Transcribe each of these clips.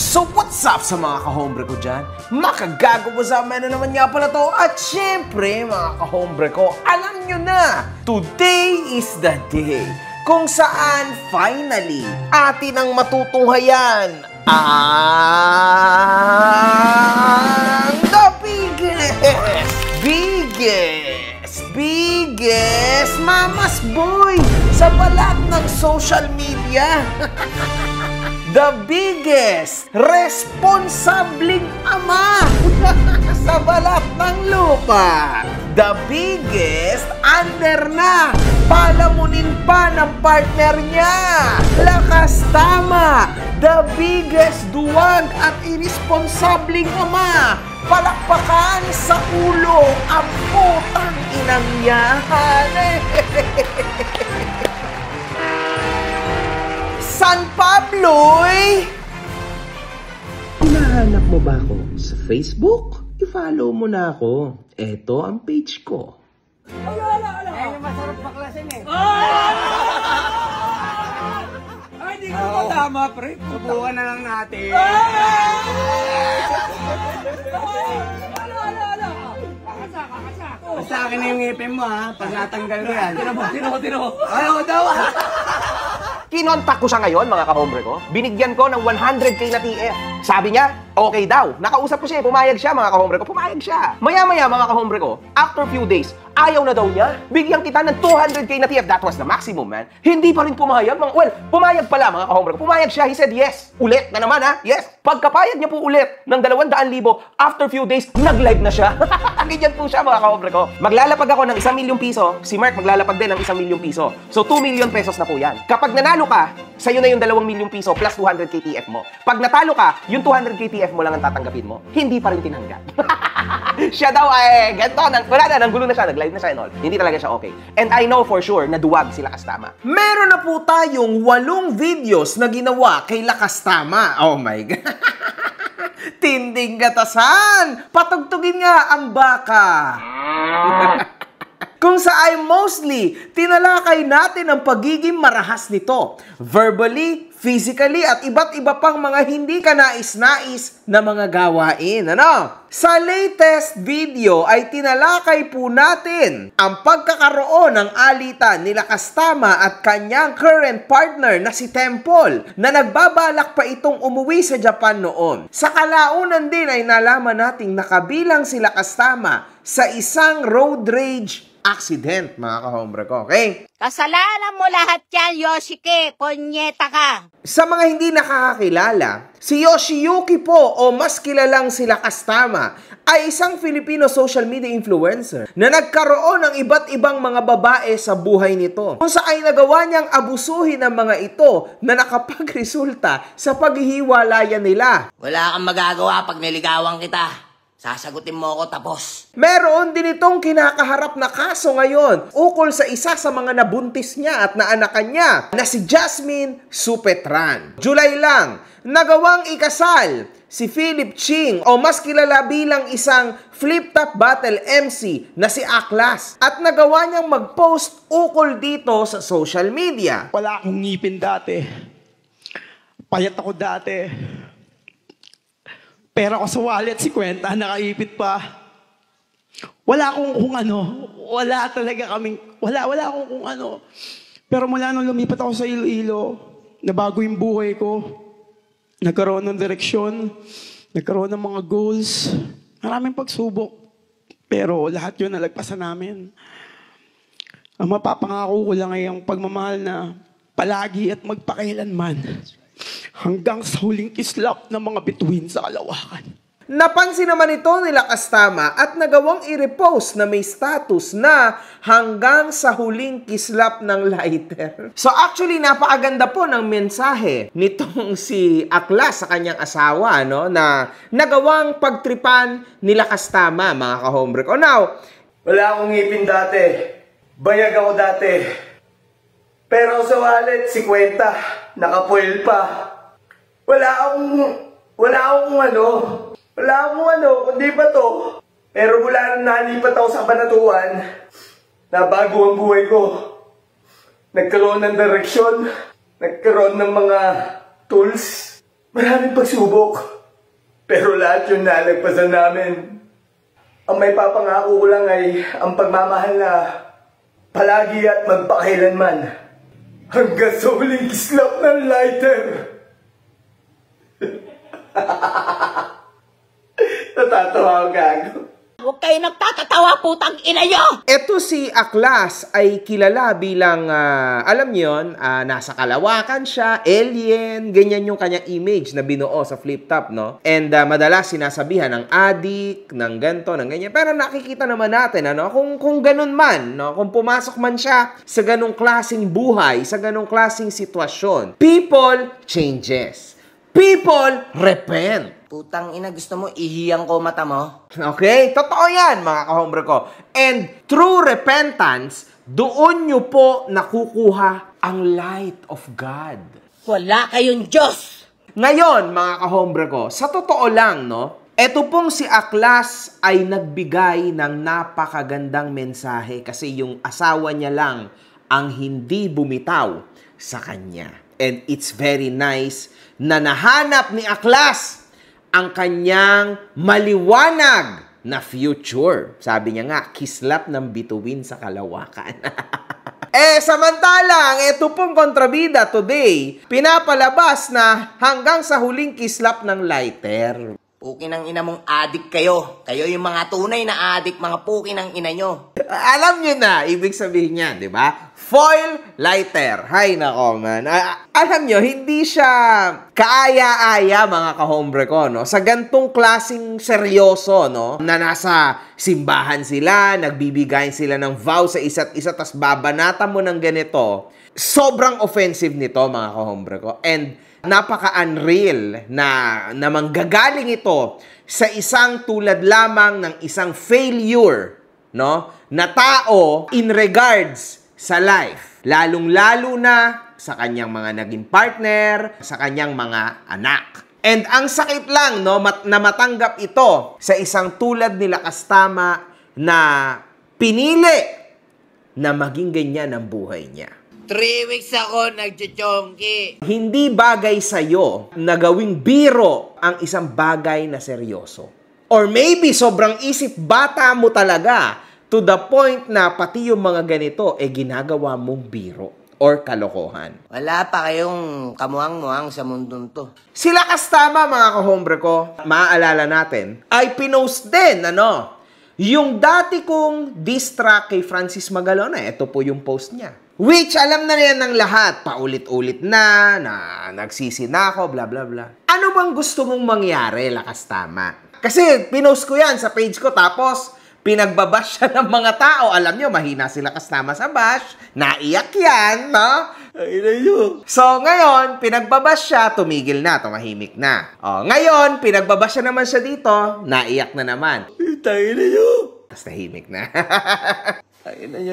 So what's up sa mga kahombre ko dyan? Makagago ko sa amin na naman nga pala to. At syempre mga kahombre ko, alam nyo na, today is the day kung saan finally atin ang matutunghayan ang the biggest mama's boy sa balat ng social media. The biggest responsabling ama sa balat ng lupa. The biggest under na palamunin pa ng partner niya. Lakas tama. The biggest duwag at irresponsabling ama. Palakpakan sa ulo ang putang inang yan. San Pablo'y! Hinahanap mo ba ako sa Facebook? I-follow mo na ako. Eto ang page ko. Ala! Eh, masarap baklasin eh. Ay, di ko matama, pre. Subukan na lang natin. Kakasa. Basta akin na yung ngipin mo, ha? Pag natanggal ko yan. Tino mo. Ayaw daw. Kinontak ko siya ngayon, mga kahombre ko. Binigyan ko ng 100k na TF. Sabi niya, okay daw. Nakausap ko siya, pumayag siya, mga kahombre ko. Pumayag siya. Maya-maya, mga kahombre ko, after few days, ayaw na daw niya. Bigyan kita ng 200k na TF. That was the maximum, man. Hindi pa rin pumayag. Well, pumayag pala, mga kahombre ko. Pumayag siya. He said yes. Ulit na naman, ha? Yes. Pagkapayag niya po ulit ng 200,000, after few days, nag-live na siya. Ganyan po siya, mga kahombre ko. Maglalapag ako ng 1 milyong piso. Si Mark maglalapag din ng 1 milyong piso. So, 2 million pesos na po yan. Kapag nanalo ka, sa'yo na yung 2 milyong piso plus 200k TF mo. Pag natalo ka, yung 200k TF mo lang ang tatanggapin mo. Hindi pa rin tinanggap. Siya daw ay ganito, wala na, nanggulo na siya, nag-live na siya and all. Hindi talaga siya okay. And I know for sure na duwag si Lakas Tama. Meron na po tayong 8 videos na ginawa kay Lakas Tama. Oh my God. Tinding gatasan! Patugtugin nga ang baka! Kung saan mostly, tinalakay natin ang pagiging marahas nito. Verbally, physically, at iba't iba pang mga hindi ka nais-nais na mga gawain. Ano? Sa latest video ay tinalakay po natin ang pagkakaroon ng alitan ni Lakas Tama at kanyang current partner na si Temple na nagbabalak pa itong umuwi sa Japan noon. Sa kalaunan din ay nalaman nating nakabilang si Lakas Tama sa isang road rage accident, mga kahombre ko, okay? Kasalanan mo lahat yan, Yoshike. Ponyeta ka. Sa mga hindi nakakakilala, si Yoshiyuki po o mas kilalang si Lakas Tama ay isang Filipino social media influencer na nagkaroon ng iba't ibang mga babae sa buhay nito. Kung saan ay nagawa niyang abusuhin ang mga ito na nakapagresulta sa paghihiwalayan nila. Wala kang magagawa pag niligawan kita. Sasagutin mo ako tapos. Meron din itong kinakaharap na kaso ngayon ukol sa isa sa mga nabuntis niya at naanakan niya na si Jasmine Supetran. July lang, nagawang ikasal si Philip Ching o mas kilala bilang isang flip-top battle MC na si Aklas at nagawa niyang mag-post ukol dito sa social media. Wala akong ngipin dati. Payat ako dati. Pera ko sa wallet, 50, nakaipit pa. Wala akong kung ano. Wala talaga kaming, wala akong kung ano. Pero mula nung lumipat ako sa Iloilo, nabago yung buhay ko. Nagkaroon ng direksyon, nagkaroon ng mga goals, maraming pagsubok. Pero lahat yun nalagpasan namin. Ang mapapangako ko lang ay ang pagmamahal na palagi at magpakailanman. Hanggang sa huling kislap ng mga bituin sa kalawakan. Napansin naman ito ni Lakas Tama at nagawang i-repost na may status na hanggang sa huling kislap ng lighter. So actually, napakaganda po ng mensahe nitong si Aklas sa kanyang asawa, no, na nagawang pagtripan ni Lakas Tama, mga kahombre ko. Now, wala akong ngipin dati. Bayag ako dati. Pero sa wallet, 50. Nakapuel pa. Wala akong kundi ba to? Pero mula nang nalipat ako sa Banatuan, nabago ang buhay ko. Nagkaroon ng direksyon, nagkaroon ng mga tools, Maraming pagsubok. Pero lahat yun nalagpasan namin. Ang may papangako ko lang ay ang pagmamahal na palagi at magpakailanman. Hanggang sa huling kislap ng lighter. Natatawa ako, gago. Huwag kayo nagtatatawa, putang ina nyo! Ito si Aklas ay kilala bilang, alam niyo yun, nasa kalawakan siya, alien, ganyan yung kanyang image na binuo sa flip top, no? And madalas sinasabihan ng adik, ng ganto, ng ganyan. Pero nakikita naman natin, ano, kung ganun man, no? Kung pumasok man siya sa ganung klaseng buhay, sa ganung klaseng sitwasyon, people changes. People repent. Putang ina, gusto mo ihiyang ko mata mo? Okay? Totoo yan, mga kahombre ko. And through repentance, doon nyo po nakukuha ang light of God. Wala kayong Diyos! Ngayon, mga kahombre ko, sa totoo lang, no? Eto pong si Aklas ay nagbigay ng napakagandang mensahe kasi yung asawa niya lang ang hindi bumitaw sa kanya. And it's very nice na nahanap ni Aklas ang kanyang maliwanag na future. Sabi niya nga, kislap ng bituin sa kalawakan. Samantalang, ito pong kontrabida today, pinapalabas na hanggang sa huling kislap ng lighter. Pukin ng ina mong adik kayo. Kayo yung mga tunay na adik, mga pukin ng ina nyo. Alam nyo na, ibig sabihin niyan, di ba? Foil lighter. Hay nako, man. Alam nyo, hindi siya kaaya-aya, mga kahombre ko, no? Sa gantong klaseng seryoso, no? Na nasa simbahan sila, nagbibigay sila ng vow sa isa't isa, tas babanata mo ng ganito. Sobrang offensive nito, mga kahombre ko. And napaka-unreal na manggagaling ito sa isang tulad lamang ng isang failure, no? Na tao in regards sa life. Lalong-lalo na sa kanyang mga naging partner, sa kanyang mga anak. And ang sakit lang, no, na matanggap ito sa isang tulad nila Kastama na pinili na maging ganyan ang buhay niya. 3 weeks ako nagchuchongki. Hindi bagay sa'yo na gawing biro ang isang bagay na seryoso. Or maybe sobrang isip bata mo talaga to the point na pati yung mga ganito ginagawa mong biro or kalokohan. Wala pa kayong kamuhang-muhang sa mundong to. Sila Kastama, mga kahombre ko, maaalala natin, ay pinost din, yung dati kong diss track kay Francis Magalona. Ito po yung post niya. Which, alam na yan ng lahat. Paulit-ulit na nagsisina ako, bla bla bla. Ano bang gusto mong mangyari, Kastama? Kasi pinost ko yan sa page ko, tapos pinagbabash siya ng mga tao. Alam nyo, mahina sila Kastama sa bash. Naiyak yan, no? So, ngayon, pinagbabash siya, tumigil na, tumahimik na. Ngayon, pinagbabash siya naman siya dito, naiyak na naman. Tapos tahimik na.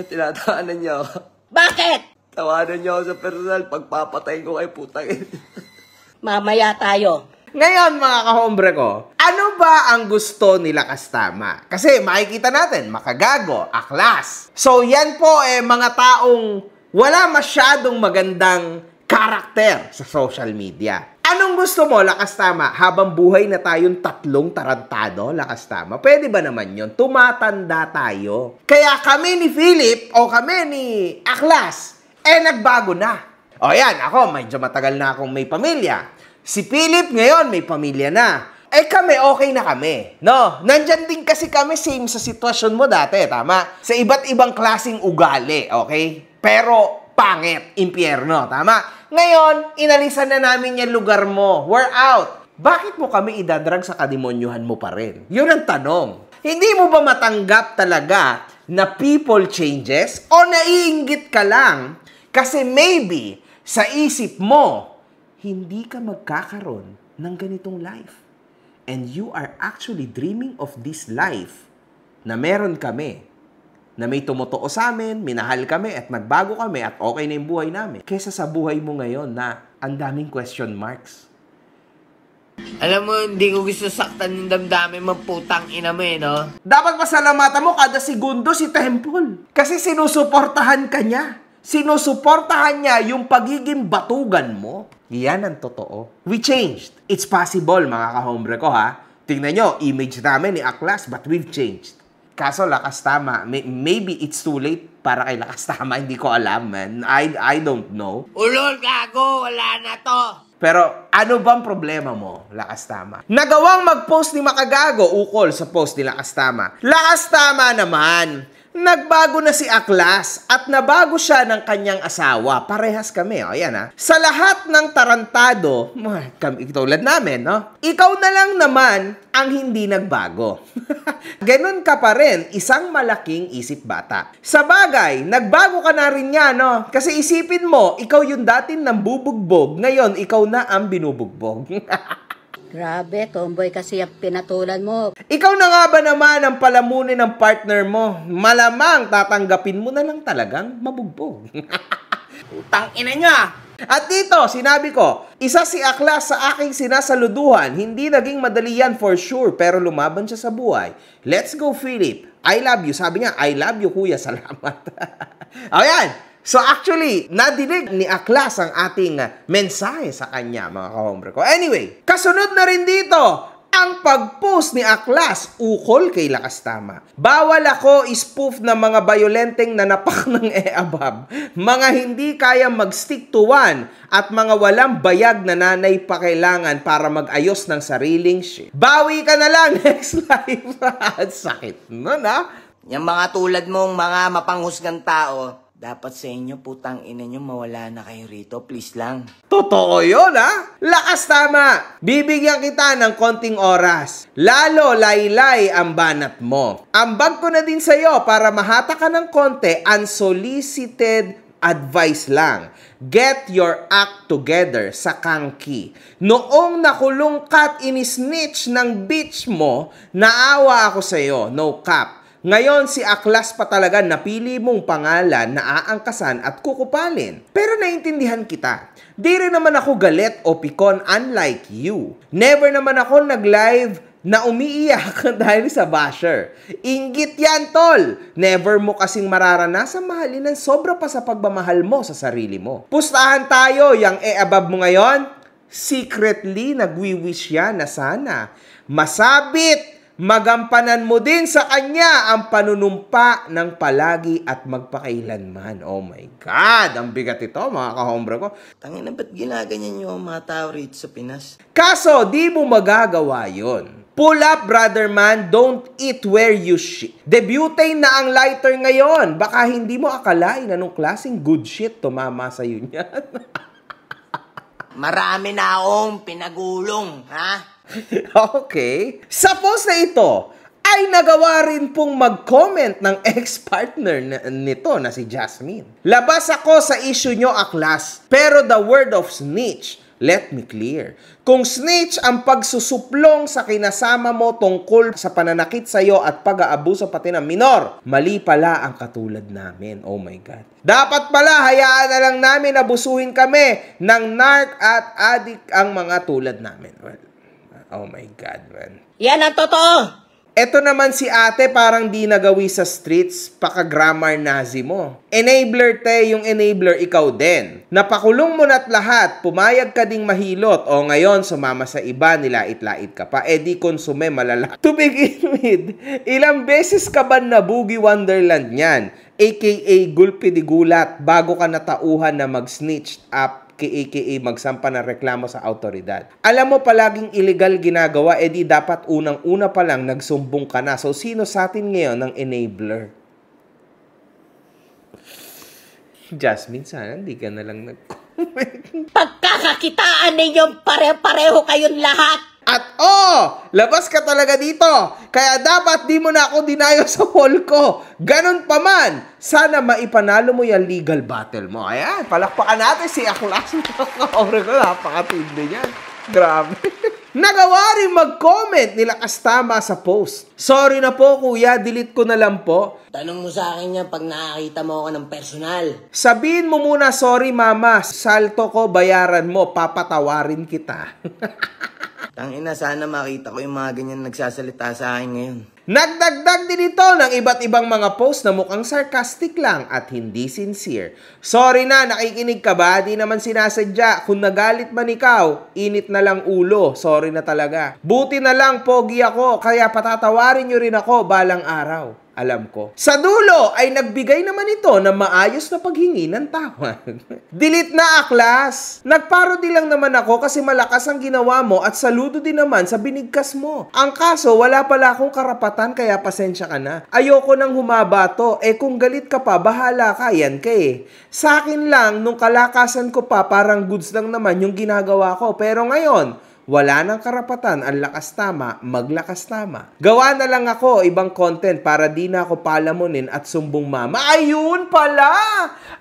Tinatawanan niyo ako. Bakit? Tawanan niyo ako sa personal, pagpapatayin ko kay putang ina. Mamaya tayo. Ngayon, mga kahombre ko, ano ba ang gusto nila Kastama? Kasi makikita natin, makagago, Aklas. So, yan po mga taong wala masyadong magandang karakter sa social media. Anong gusto mo, Kastama? Habang buhay na tayong tatlong tarantado, Kastama? Pwede ba naman yun? Tumatanda tayo. Kaya kami ni Philip o kami ni Aklas, nagbago na. O yan, ako, medyo matagal na akong may pamilya. Si Philip ngayon may pamilya na. Kami, okay na kami. No? Nandyan din kasi kami same sa sitwasyon mo dati, tama? Sa iba't ibang klaseng ugali, okay? Pero pangit, impyerno, tama? Ngayon, inalisan na namin yung lugar mo. We're out. Bakit mo kami idadrag sa kademonyuhan mo pa rin? Yun ang tanong. Hindi mo ba matanggap talaga na people changes o naiinggit ka lang kasi maybe sa isip mo, hindi ka magkakaroon ng ganitong life. And you are actually dreaming of this life na meron kami, na may tumutuo sa amin, minahal kami at nagbago kami at okay na yung buhay namin. Kesa sa buhay mo ngayon na ang daming question marks. Alam mo, hindi ko gusto saktan yung damdamin mo, putang ina mo no? Dapat pasalamatan mo kada segundo si Temple. Kasi sinusuportahan ka niya. Sinusuportahan niya yung pagiging batugan mo. Yan ang totoo. We changed. It's possible, mga kahombre ko, ha? Tingnan nyo, image namin ni Aklas, but we've changed. Kaso, Lakas Tama, maybe it's too late para kay Lakas Tama. Hindi ko alam, man. I don't know. Ulol, gago, wala na to. Pero ano bang problema mo, Lakas Tama? Nagawang mag-post ni Makagago ukol sa post ni Lakas Tama. Lakas Tama naman, nagbago na si Aklas at nabago siya ng kanyang asawa. Parehas kami, o yan ha. Sa lahat ng tarantado, tulad namin, no? Ikaw na lang naman ang hindi nagbago. Ganon ka pa rin, isang malaking isip bata. Sa bagay, nagbago ka na rin yan, no? Kasi isipin mo, ikaw yung dating nambubugbog, ngayon ikaw na ang binubugbog. Grabe, tomboy kasi ang pinatulan mo. Ikaw na nga ba naman ang palamunin ng partner mo? Malamang tatanggapin mo na lang talagang mabugbog. Putang ina niya. At dito, sinabi ko, isa si Aklas sa aking sinasaluduhan. Hindi naging madali yan for sure, pero lumaban siya sa buhay. Let's go, Philip. I love you. Sabi niya, I love you, kuya. Salamat. Ayan. So actually, nadinig ni Aklas ang ating mensahe sa kanya, mga kahombre ko. Anyway, kasunod na rin dito, ang pag-post ni Aklas ukol kay Lakas Tama. Bawal ako spoof ng mga violenteng nanapak ng above, mga hindi kaya mag-stick to one, at mga walang bayag na nanay pa kailangan para mag-ayos ng sariling shit. Bawi ka na lang next life. Sakit nun, ha? Yung mga tulad mong mga mapanghusgang tao, dapat sa inyo, putang ina nyo, mawala na kayo rito. Please lang. Totoo yun, ha? Lakas Tama! Bibigyan kita ng konting oras. Lalo laylay ang banat mo. Ambag ko na din sa'yo para mahata ka ng konti, unsolicited advice lang. Get your act together sa Kangki. Noong nakulong kat inisnitch ng bitch mo, naawa ako sa'yo. No cap. Ngayon, si Aklas pa talaga napili mong pangalan na aangkasan at kukupalin. Pero naintindihan kita. Di rin naman ako galit o pikon unlike you. Never naman ako nag-live na umiiyak dahil sa basher. Inggit yan, tol. Never mo kasing mararanasan mahalin ng sobra pa sa pagmamahal mo sa sarili mo. Pustahan tayo, yang above mo ngayon. Secretly, nagwi-wish yan na sana masabit, magampanan mo din sa kanya ang panunumpa ng palagi at magpakailanman. Oh my God! Ang bigat ito, mga kahombre ko. Tangina, ba't ginaganyan nyo ang mga tao rito sa Pinas? Kaso, di mo magagawa yon. Pull up, brother man. Don't eat where you shit. Debutane na ang lighter ngayon. Baka hindi mo akalain anong klaseng good shit tumama sa'yo niyan. Marami na akong pinagulong, ha? Okay. Sa post na ito, ay nagawa rin pong mag-comment ng ex-partner nito na si Jasmine. Labas ako sa issue nyo, Aklas, pero the word of snitch, let me clear. Kung snitch ang pagsusuplong sa kinasama mo tungkol sa pananakit sa'yo at pag-aabuso pati ng minor, mali pala ang katulad namin. Oh my God. Dapat pala, hayaan na lang namin abusuhin kami ng narc at addict ang mga tulad namin. Well, oh my God, man. Yan ang totoo! Eto naman si ate parang di nagawi sa streets, paka-grammar Nazi mo. Enabler te, yung enabler ikaw din. Napakulong mo na't lahat, pumayag ka ding mahilot, o ngayon sumama sa iba, nilait-lait ka pa, di konsume malala. To begin with, ilang beses ka ba na Boogie Wonderland yan? AKA gulpi di gulat, bago ka natauhan na mag-snitch up, aka magsampa ng reklamo sa autoridad. Alam mo palaging illegal ginagawa, di dapat unang-una pa lang nagsumbong ka na. So, sino sa atin ngayon ng enabler? Jasmine, sana hindi ka na lang nag-comment. Pagkakakitaan ninyo, pare-pareho kayong lahat. At labas ka talaga dito. Kaya dapat di mo na ako dinayo sa hall ko. Ganon pa man. Sana maipanalo mo yung legal battle mo. Ayan, palakpakan natin si Aklas. Ore ko, napakatindi niyan. Grabe. Nagawa rin mag-comment nila Kastama sa post. Sorry na po kuya, delete ko na lang po. Tanong mo sa akin yan pag nakakita mo ako ng personal. Sabihin mo muna, sorry mama, salto ko, bayaran mo, papatawarin kita. Tangina, sana makita ko yung mga ganyan nagsasalita sa akin ngayon. Nagdagdag din ito ng iba't ibang mga post na mukhang sarcastic lang at hindi sincere. Sorry na, nakikinig ka ba? Di naman sinasadya. Kung nagalit man ikaw, init na lang ulo. Sorry na talaga. Buti na lang, pogi ako, kaya patatawarin nyo rin ako balang araw. Alam ko. Sa dulo ay nagbigay naman ito ng maayos na paghingi ng tawad. Delete na aklas. Nagparody lang naman ako kasi malakas ang ginawa mo at saludo din naman sa binigkas mo. Ang kaso, wala pala akong karapatan kaya pasensya ka na. Ayoko nang humaba to. Kung galit ka pa, bahala ka, yan ka eh. Sa akin lang, nung kalakasan ko pa, parang goods lang naman yung ginagawa ko. Pero ngayon, wala nang karapatan, ang lakas tama, maglakas tama. Gawa na lang ako ibang content para di na ako palamunin at sumbong mama. Ayun pala!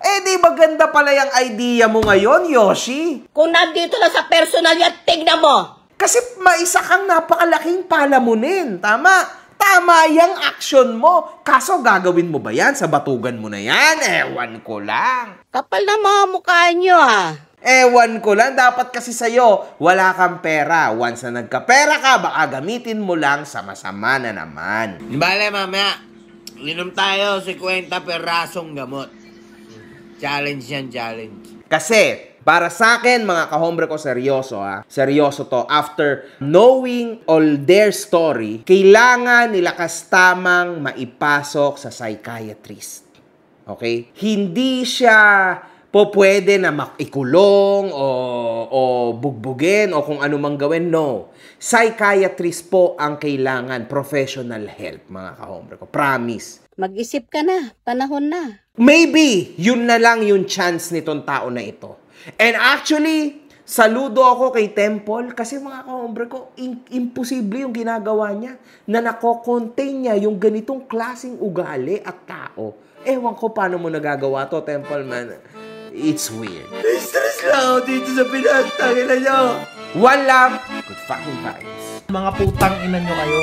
Di ba ganda pala yung idea mo ngayon, Yoshi? Kung nandito na sa personal yan, tignan mo! Kasi maisa kang napakalaking palamunin, tama? Tama yung action mo. Kaso gagawin mo ba yan? Sa batugan mo na yan? Ewan ko lang. Kapal na mga mukha nyo Ewan ko lang, dapat kasi sa'yo, wala kang pera. Once na nagkapera ka, baka gamitin mo lang sa masama na naman. Bale, mamaya, linom tayo 50 perasong gamot. Challenge yan, challenge. Kasi, para sa akin, mga kahombre ko, seryoso ha. Seryoso to. After knowing all their story, kailangan nila kastamang maipasok sa psychiatrist. Okay? Hindi siya pwede na ikulong o bugbugin o kung ano mang gawin. No. Psychiatrist po ang kailangan. Professional help, mga kahombre ko. Promise. Mag-isip ka na, panahon na. Maybe, yun na lang yung chance nitong tao na ito. And actually, saludo ako kay Temple kasi mga kahombre ko, imposible yung ginagawa niya na nako-contain niya yung ganitong klaseng ugali at tao. Ewan ko paano mo nagagawa to, Temple man. It's weird. Stress lang ako dito sa pinagtangin na nyo. One love, good fucking vibes. Mga putang ina nyo kayo.